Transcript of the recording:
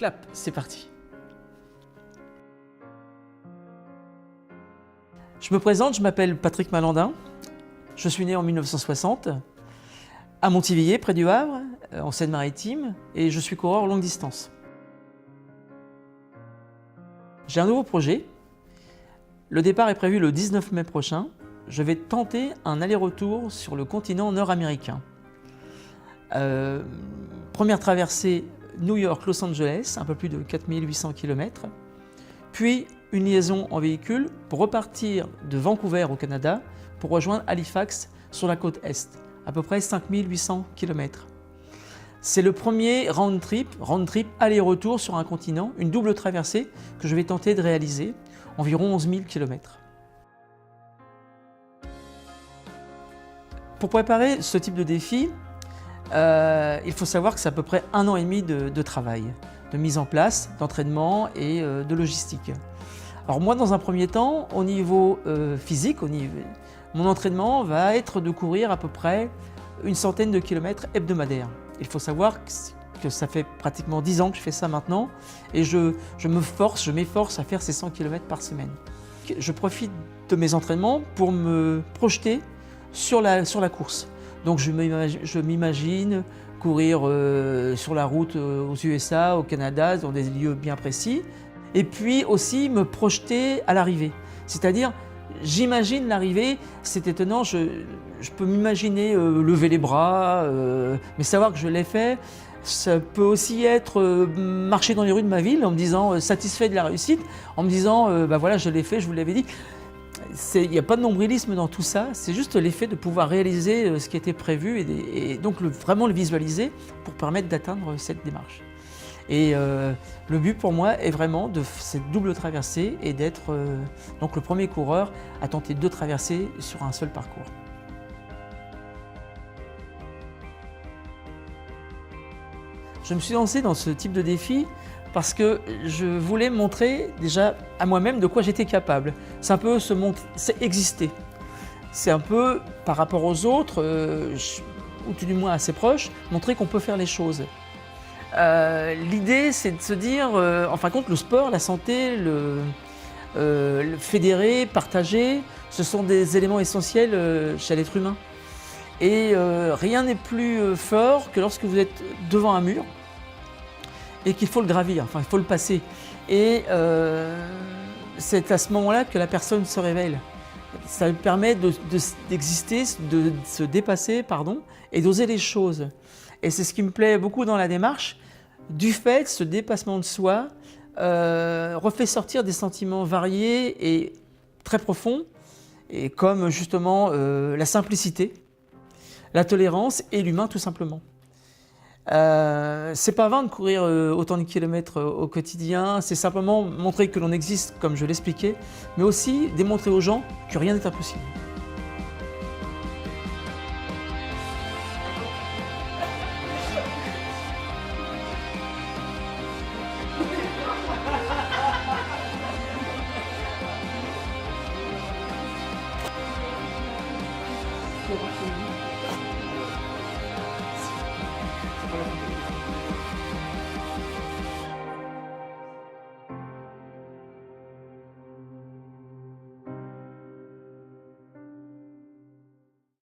clap, c'est parti. Je me présente, je m'appelle Patrick Malandin. Je suis né en 1960 à Montivilliers, près du Havre, en Seine-Maritime, et je suis coureur longue distance. J'ai un nouveau projet. Le départ est prévu le 19 mai prochain. Je vais tenter un aller-retour sur le continent nord-américain. Première traversée New York-Los Angeles, un peu plus de 4800 km. Puis une liaison en véhicule pour repartir de Vancouver au Canada pour rejoindre Halifax sur la côte Est, à peu près 5800 km. C'est le premier round trip aller-retour sur un continent, une double traversée que je vais tenter de réaliser, environ 11 000 km. Pour préparer ce type de défi, il faut savoir que c'est à peu près 1 an et demi de travail, de mise en place, d'entraînement et de logistique. Alors moi, dans un premier temps, au niveau physique, mon entraînement va être de courir à peu près une centaine de kilomètres hebdomadaires. Il faut savoir que ça fait pratiquement 10 ans que je fais ça maintenant et je m'efforce à faire ces 100 km par semaine. Je profite de mes entraînements pour me projeter sur la course. Donc je m'imagine courir sur la route aux USA, au Canada, dans des lieux bien précis. Et puis aussi me projeter à l'arrivée. C'est-à-dire, j'imagine l'arrivée, c'est étonnant, je peux m'imaginer lever les bras, mais savoir que je l'ai fait. Ça peut aussi être marcher dans les rues de ma ville en me disant satisfait de la réussite, en me disant bah voilà, je l'ai fait, je vous l'avais dit. Il n'y a pas de nombrilisme dans tout ça, c'est juste l'effet de pouvoir réaliser ce qui était prévu et donc vraiment le visualiser pour permettre d'atteindre cette démarche. Et le but pour moi est vraiment de cette double traversée et d'être donc le premier coureur à tenter 2 traversées sur un seul parcours. Je me suis lancé dans ce type de défi parce que je voulais montrer déjà à moi-même de quoi j'étais capable. C'est un peu c'est exister. C'est un peu par rapport aux autres, ou tout du moins assez proches, montrer qu'on peut faire les choses. L'idée, c'est de se dire, en fin de compte, le sport, la santé, le fédérer, partager, ce sont des éléments essentiels chez l'être humain. Et rien n'est plus fort que lorsque vous êtes devant un mur et qu'il faut le gravir, enfin il faut le passer. Et c'est à ce moment-là que la personne se révèle. Ça lui permet d'exister, de se dépasser, et d'oser les choses. Et c'est ce qui me plaît beaucoup dans la démarche. Du fait, ce dépassement de soi refait sortir des sentiments variés et très profonds, et comme justement la simplicité, la tolérance et l'humain tout simplement. C'est pas vain de courir autant de kilomètres au quotidien, c'est simplement montrer que l'on existe comme je l'expliquais, mais aussi démontrer aux gens que rien n'est impossible.